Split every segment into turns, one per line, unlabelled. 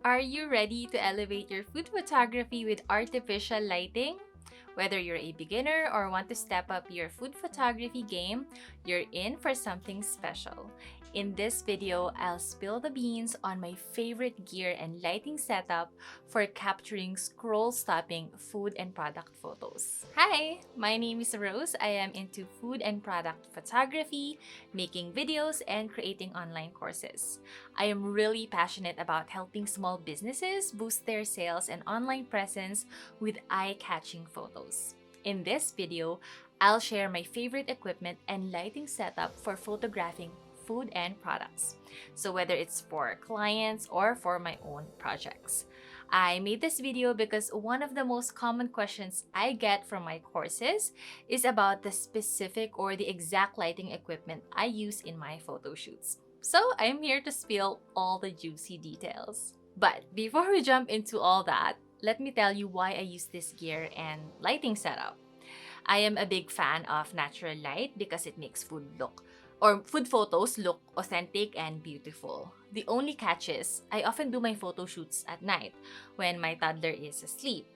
Are you ready to elevate your food photography with artificial lighting? Whether you're a beginner or want to step up your food photography game, you're in for something special. In this video, I'll spill the beans on my favorite gear and lighting setup for capturing scroll-stopping food and product photos. Hi, my name is Rose. I am into food and product photography, making videos, and creating online courses. I am really passionate about helping small businesses boost their sales and online presence with eye-catching photos. In this video, I'll share my favorite equipment and lighting setup for photographing food and products. So whether it's for clients or for my own projects. I made this video because one of the most common questions I get from my courses is about the specific or the exact lighting equipment I use in my photo shoots. So I'm here to spill all the juicy details. But before we jump into all that, let me tell you why I use this gear and lighting setup. I am a big fan of natural light because it makes food photos look authentic and beautiful. The only catch is, I often do my photo shoots at night when my toddler is asleep.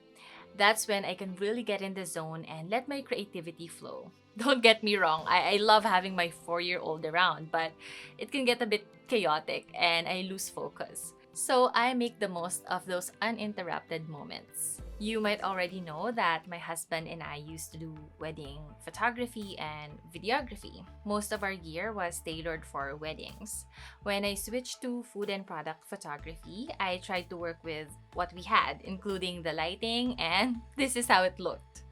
That's when I can really get in the zone and let my creativity flow. Don't get me wrong, I love having my 4-year-old around, but it can get a bit chaotic and I lose focus. So I make the most of those uninterrupted moments. You might already know that my husband and I used to do wedding photography and videography. Most of our gear was tailored for weddings. When I switched to food and product photography, I tried to work with what we had, including the lighting, and this is how it looked.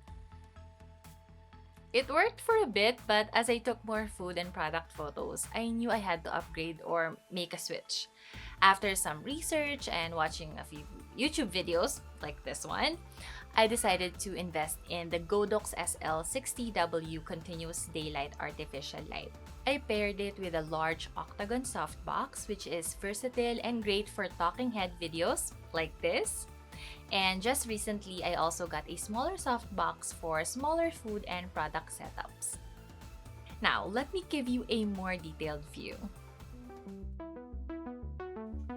It worked for a bit, but as I took more food and product photos, I knew I had to upgrade or make a switch. After some research and watching a few YouTube videos, like this one, I decided to invest in the Godox SL60W Continuous Daylight Artificial Light. I paired it with a large octagon softbox, which is versatile and great for talking head videos like this. And just recently, I also got a smaller softbox for smaller food and product setups. Now, let me give you a more detailed view.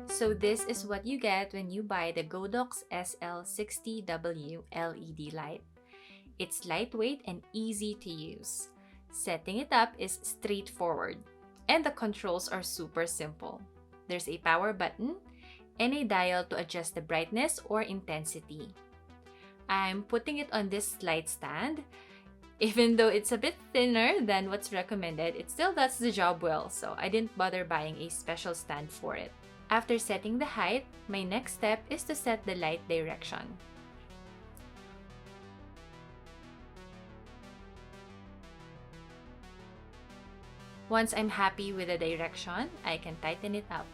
So this is what you get when you buy the Godox SL60W LED light. It's lightweight and easy to use. Setting it up is straightforward, and the controls are super simple. There's a power button and a dial to adjust the brightness or intensity. I'm putting it on this light stand. Even though it's a bit thinner than what's recommended, it still does the job well, so I didn't bother buying a special stand for it. After setting the height, my next step is to set the light direction. Once I'm happy with the direction, I can tighten it up.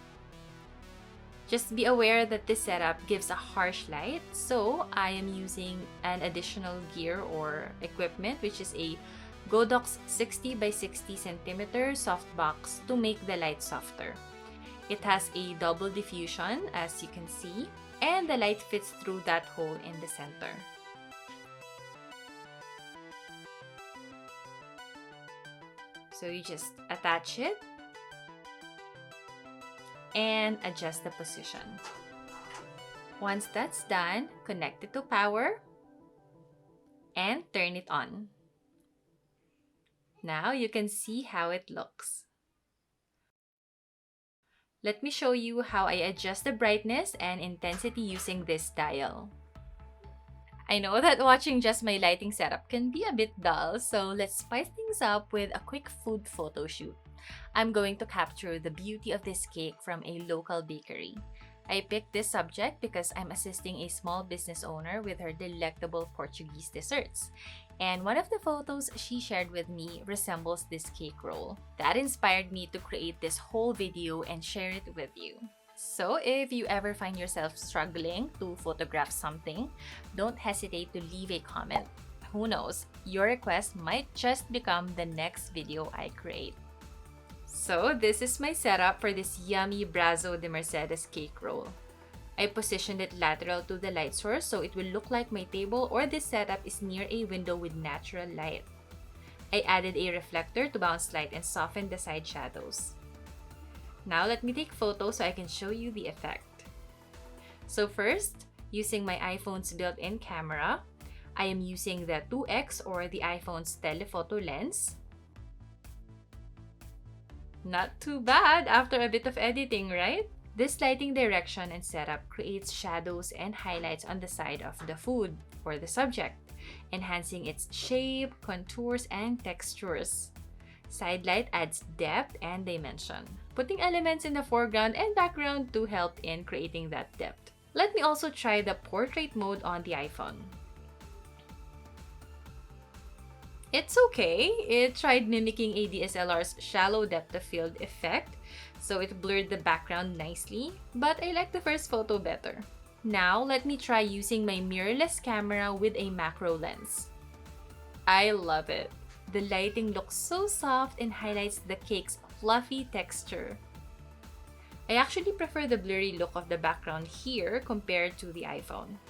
Just be aware that this setup gives a harsh light, so I am using an additional gear or equipment, which is a Godox 60 by 60 cm softbox to make the light softer. It has a double diffusion, as you can see, and the light fits through that hole in the center. So you just attach it and adjust the position. Once that's done, connect it to power and turn it on. Now you can see how it looks. Let me show you how I adjust the brightness and intensity using this dial. I know that watching just my lighting setup can be a bit dull, so let's spice things up with a quick food photo shoot. I'm going to capture the beauty of this cake from a local bakery. I picked this subject because I'm assisting a small business owner with her delectable Portuguese desserts. And one of the photos she shared with me resembles this cake roll. That inspired me to create this whole video and share it with you. So if you ever find yourself struggling to photograph something, don't hesitate to leave a comment. Who knows, your request might just become the next video I create. So this is my setup for this yummy Brazo de Mercedes cake roll. I positioned it lateral to the light source so it will look like my table or this setup is near a window with natural light. I added a reflector to bounce light and soften the side shadows. Now let me take photos so I can show you the effect. So first, using my iPhone's built-in camera, I am using the 2x or the iPhone's telephoto lens. Not too bad after a bit of editing, right? This lighting direction and setup creates shadows and highlights on the side of the food or the subject, enhancing its shape, contours, and textures. Side light adds depth and dimension, putting elements in the foreground and background to help in creating that depth. Let me also try the portrait mode on the iPhone. It's okay. It tried mimicking a DSLR's shallow depth of field effect, so it blurred the background nicely, but I like the first photo better. Now, let me try using my mirrorless camera with a macro lens. I love it. The lighting looks so soft and highlights the cake's fluffy texture. I actually prefer the blurry look of the background here compared to the iPhone.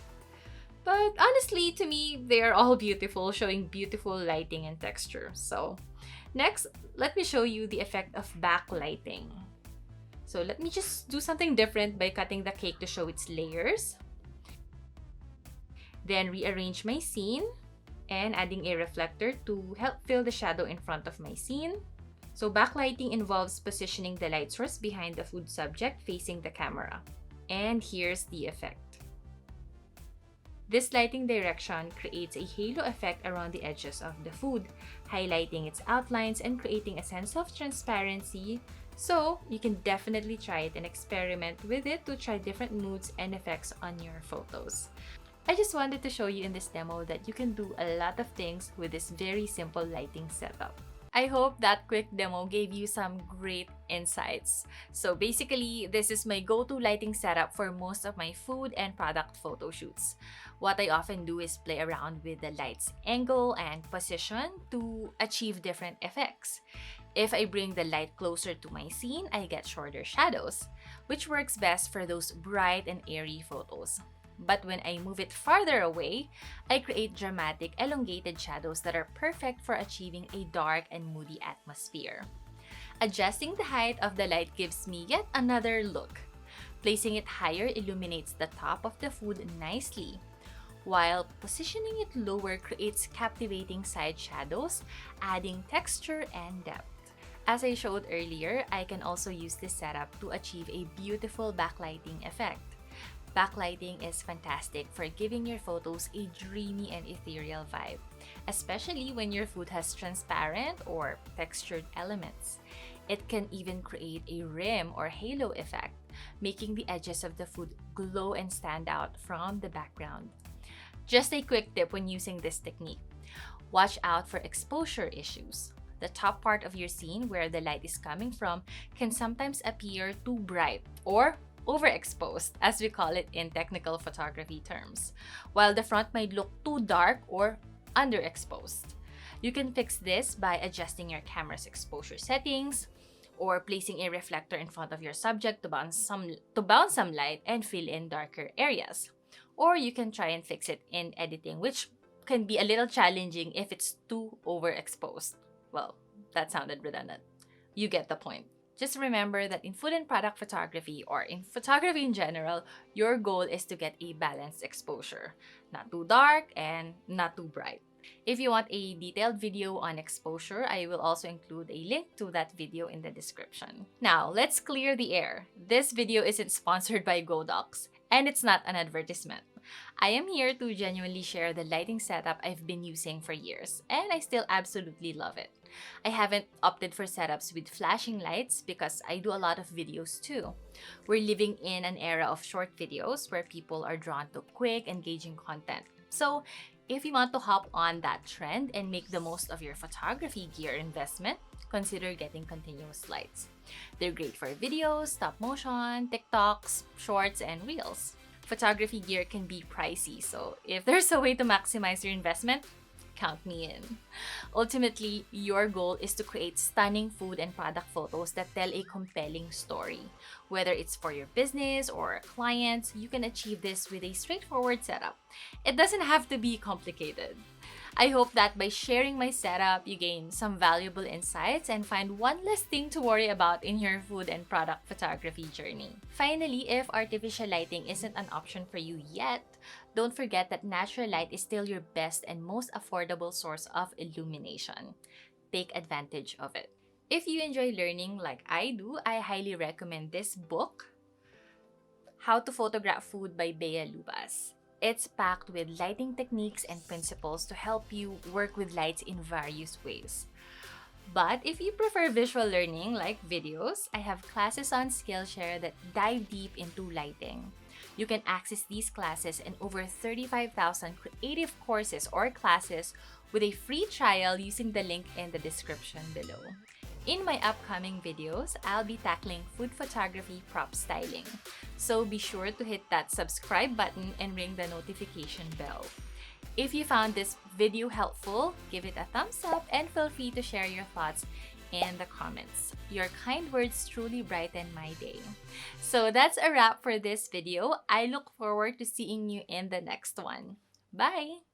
But honestly, to me, they are all beautiful, showing beautiful lighting and texture. So next, let me show you the effect of backlighting. So let me just do something different by cutting the cake to show its layers. Then rearrange my scene and adding a reflector to help fill the shadow in front of my scene. So backlighting involves positioning the light source behind the food subject facing the camera. And here's the effect. This lighting direction creates a halo effect around the edges of the food, highlighting its outlines and creating a sense of transparency. So you can definitely try it and experiment with it to try different moods and effects on your photos. I just wanted to show you in this demo that you can do a lot of things with this very simple lighting setup. I hope that quick demo gave you some great insights. So basically, this is my go-to lighting setup for most of my food and product photo shoots. What I often do is play around with the light's angle and position to achieve different effects. If I bring the light closer to my scene, I get shorter shadows, which works best for those bright and airy photos. But when I move it farther away, I create dramatic, elongated shadows that are perfect for achieving a dark and moody atmosphere. Adjusting the height of the light gives me yet another look. Placing it higher illuminates the top of the food nicely, while positioning it lower creates captivating side shadows, adding texture and depth. As I showed earlier, I can also use this setup to achieve a beautiful backlighting effect. Backlighting is fantastic for giving your photos a dreamy and ethereal vibe, especially when your food has transparent or textured elements. It can even create a rim or halo effect, making the edges of the food glow and stand out from the background. Just a quick tip when using this technique: watch out for exposure issues. The top part of your scene, where the light is coming from, can sometimes appear too bright or overexposed, as we call it in technical photography terms, while the front might look too dark or underexposed. You can fix this by adjusting your camera's exposure settings or placing a reflector in front of your subject to bounce some light and fill in darker areas. Or you can try and fix it in editing, which can be a little challenging if it's too overexposed. Well, that sounded redundant. You get the point. Just remember that in food and product photography, or in photography in general, your goal is to get a balanced exposure. Not too dark and not too bright. If you want a detailed video on exposure, I will also include a link to that video in the description. Now, let's clear the air. This video isn't sponsored by Godox, and it's not an advertisement. I am here to genuinely share the lighting setup I've been using for years, and I still absolutely love it. I haven't opted for setups with flashing lights because I do a lot of videos too. We're living in an era of short videos where people are drawn to quick, engaging content. So, if you want to hop on that trend and make the most of your photography gear investment, consider getting continuous lights. They're great for videos, stop motion, TikToks, shorts, and reels. Photography gear can be pricey, so if there's a way to maximize your investment, count me in. Ultimately, your goal is to create stunning food and product photos that tell a compelling story. Whether it's for your business or clients, you can achieve this with a straightforward setup. It doesn't have to be complicated. I hope that by sharing my setup, you gain some valuable insights and find one less thing to worry about in your food and product photography journey. Finally, if artificial lighting isn't an option for you yet, don't forget that natural light is still your best and most affordable source of illumination. Take advantage of it. If you enjoy learning like I do, I highly recommend this book, How to Photograph Food by Bea Lubas. It's packed with lighting techniques and principles to help you work with lights in various ways. But if you prefer visual learning like videos, I have classes on Skillshare that dive deep into lighting. You can access these classes and over 35,000 creative courses or classes with a free trial using the link in the description below. In my upcoming videos, I'll be tackling food photography prop styling. So be sure to hit that subscribe button and ring the notification bell. If you found this video helpful, give it a thumbs up and feel free to share your thoughts in the comments. Your kind words truly brighten my day. So that's a wrap for this video. I look forward to seeing you in the next one. Bye!